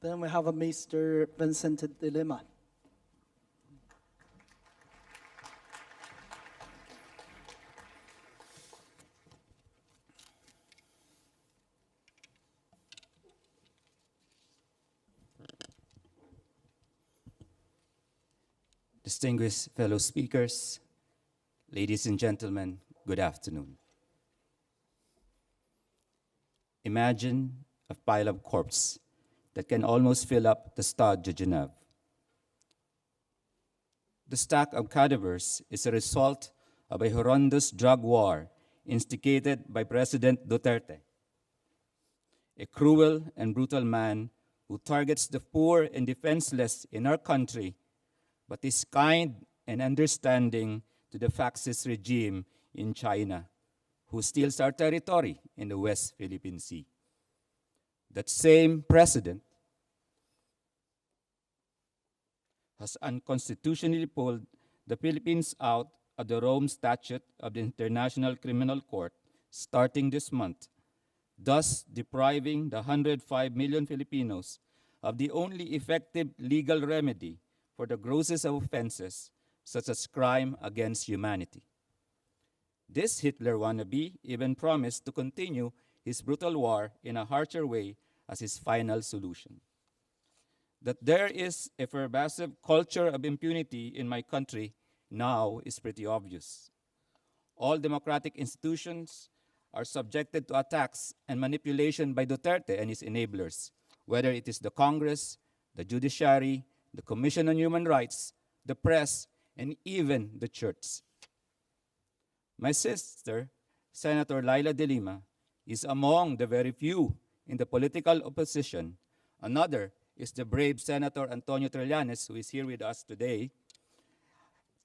Then we have a Mr. Vicente de Lima. Distinguished fellow speakers, ladies and gentlemen, good afternoon. Imagine a pile of corpses that can almost fill up the Stade de Genève. The stack of cadavers is a result of a horrendous drug war instigated by President Duterte, a cruel and brutal man who targets the poor and defenseless in our country, but is kind and understanding to the fascist regime in China, who steals our territory in the West Philippine Sea. That same president has unconstitutionally pulled the Philippines out of the Rome Statute of the International Criminal Court starting this month, thus depriving the 105 million Filipinos of the only effective legal remedy for the grossest of offenses, such as crime against humanity. This Hitler wannabe even promised to continue his brutal war in a harsher way as his final solution. That there is a pervasive culture of impunity in my country now is pretty obvious. All democratic institutions are subjected to attacks and manipulation by Duterte and his enablers, whether it is the Congress, the judiciary, the Commission on Human Rights, the press, and even the church. My sister, Senator Leila de Lima, is among the very few in the political opposition. Another is the brave Senator Antonio Trillanes, who is here with us today.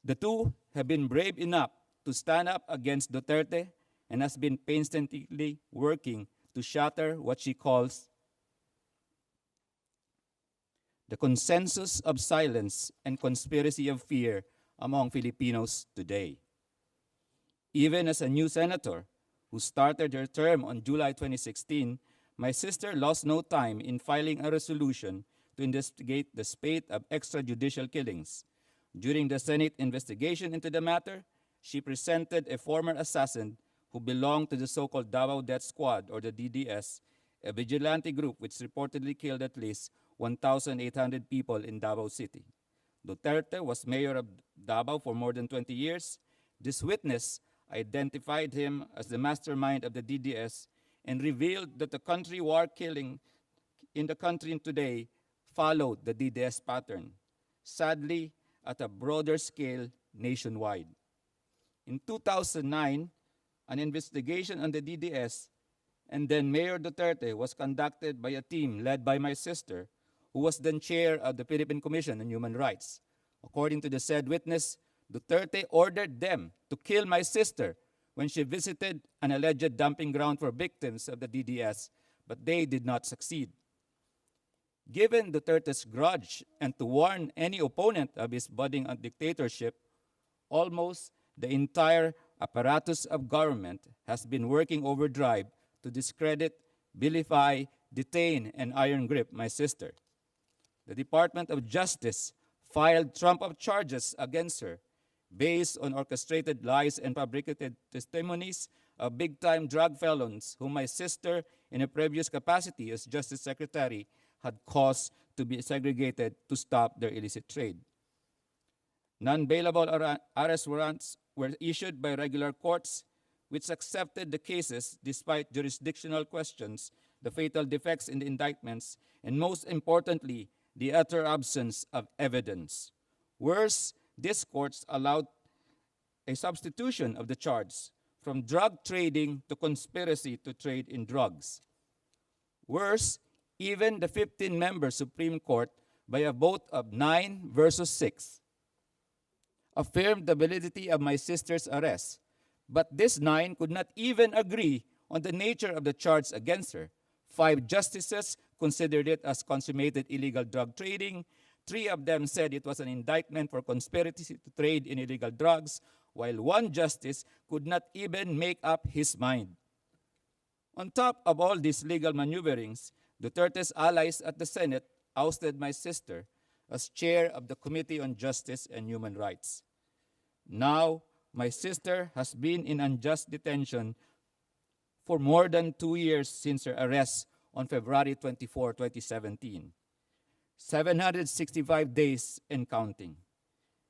The two have been brave enough to stand up against Duterte and has been painstakingly working to shatter what she calls the consensus of silence and conspiracy of fear among Filipinos today. Even as a new senator who started her term on July 2016, my sister lost no time in filing a resolution to investigate the spate of extrajudicial killings. During the Senate investigation into the matter, she presented a former assassin who belonged to the so-called Davao Death Squad, or the DDS, a vigilante group which reportedly killed at least 1,800 people in Davao City. Duterte was mayor of Davao for more than 20 years. This witness identified him as the mastermind of the DDS and revealed that the country war killing in the country today followed the DDS pattern, sadly at a broader scale nationwide. In 2009, an investigation on the DDS and then Mayor Duterte was conducted by a team led by my sister, who was then chair of the Philippine Commission on Human Rights. According to the said witness, Duterte ordered them to kill my sister when she visited an alleged dumping ground for victims of the DDS, but they did not succeed. Given Duterte's grudge and to warn any opponent of his budding dictatorship, almost the entire apparatus of government has been working overdrive to discredit, vilify, detain, and iron grip my sister. The Department of Justice filed trump-up charges against her based on orchestrated lies and fabricated testimonies of big-time drug felons whom my sister, in a previous capacity as Justice Secretary, had caused to be segregated to stop their illicit trade. Non-bailable arrest warrants were issued by regular courts, which accepted the cases despite jurisdictional questions, the fatal defects in the indictments, and most importantly, the utter absence of evidence. Worse, these courts allowed a substitution of the charge from drug trading to conspiracy to trade in drugs. Worse, even the 15-member Supreme Court, by a vote of 9 versus 6, affirmed the validity of my sister's arrest. But this 9 could not even agree on the nature of the charge against her. 5 justices considered it as consummated illegal drug trading. 3 of them said it was an indictment for conspiracy to trade in illegal drugs, while 1 justice could not even make up his mind. On top of all these legal maneuverings, Duterte's allies at the Senate ousted my sister as chair of the Committee on Justice and Human Rights. Now, my sister has been in unjust detention for more than 2 years since her arrest on February 24, 2017. 765 days and counting.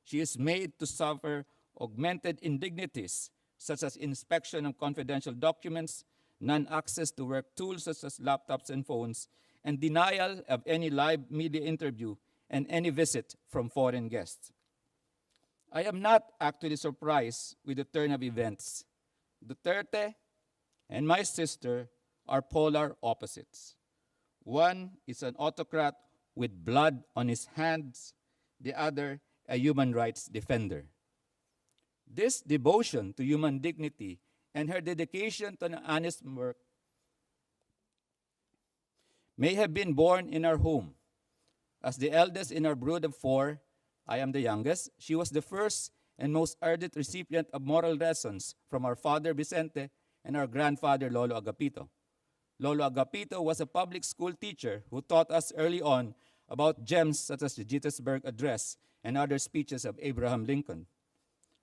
She is made to suffer augmented indignities such as inspection of confidential documents, non-access to work tools such as laptops and phones, and denial of any live media interview and any visit from foreign guests. I am not actually surprised with the turn of events. Duterte and my sister are polar opposites. One is an autocrat with blood on his hands, the other a human rights defender. This devotion to human dignity and her dedication to an honest work may have been born in our home. As the eldest in our brood of 4, I am the youngest. She was the first and most ardent recipient of moral lessons from our father Vicente and our grandfather Lolo Agapito. Lolo Agapito was a public school teacher who taught us early on about gems such as the Gettysburg Address and other speeches of Abraham Lincoln.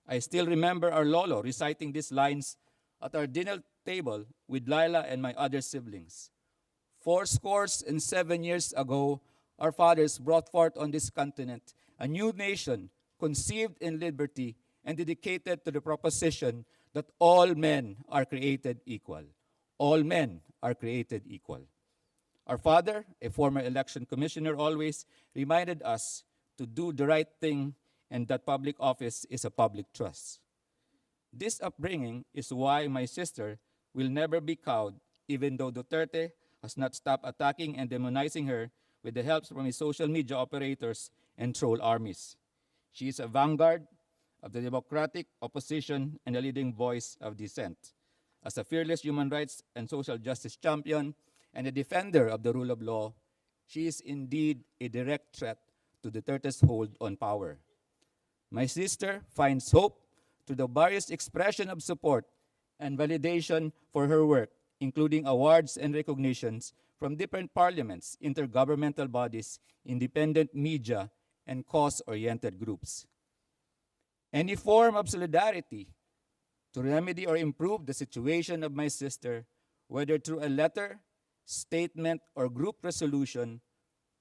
I still remember our Lolo reciting these lines at our dinner table with Leila and my other siblings. 7 years ago, our fathers brought forth on this continent a new nation conceived in liberty and dedicated to the proposition that all men are created equal. All men are created equal. Our father, a former election commissioner, always reminded us to do the right thing and that public office is a public trust. This upbringing is why my sister will never be cowed, even though Duterte has not stopped attacking and demonizing her with the help from his social media operators and troll armies. She is a vanguard of the democratic opposition and a leading voice of dissent. As a fearless human rights and social justice champion and a defender of the rule of law, she is indeed a direct threat to Duterte's hold on power. My sister finds hope through the various expression of support and validation for her work, including awards and recognitions from different parliaments, intergovernmental bodies, independent media, and cause-oriented groups. Any form of solidarity to remedy or improve the situation of my sister, whether through a letter, statement, or group resolution,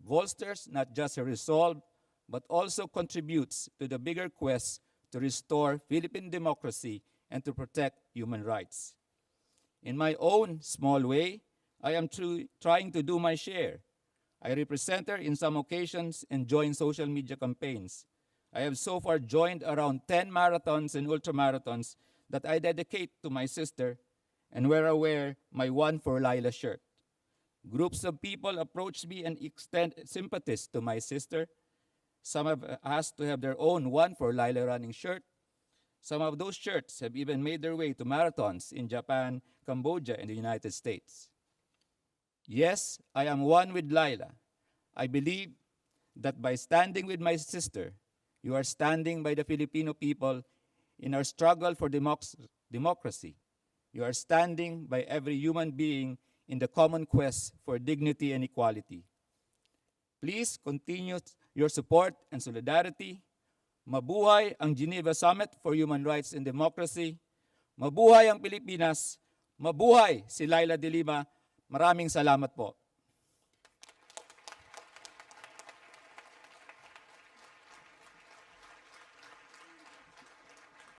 bolsters not just her resolve, but also contributes to the bigger quest to restore Philippine democracy and to protect human rights. In my own small way, I am trying to do my share. I represent her in some occasions and join social media campaigns. I have so far joined around 10 marathons and ultramarathons that I dedicate to my sister and where I wear my One for Leila shirt. Groups of people approach me and extend sympathies to my sister. Some have asked to have their own One for Leila running shirt. Some of those shirts have even made their way to marathons in Japan, Cambodia, and the United States. Yes, I am one with Leila. I believe that by standing with my sister, you are standing by the Filipino people in our struggle for democracy. You are standing by every human being in the common quest for dignity and equality. Please continue your support and solidarity. Mabuhay ang Geneva Summit for Human Rights and Democracy. Mabuhay ang Pilipinas. Mabuhay si Leila de Lima. Maraming salamat po.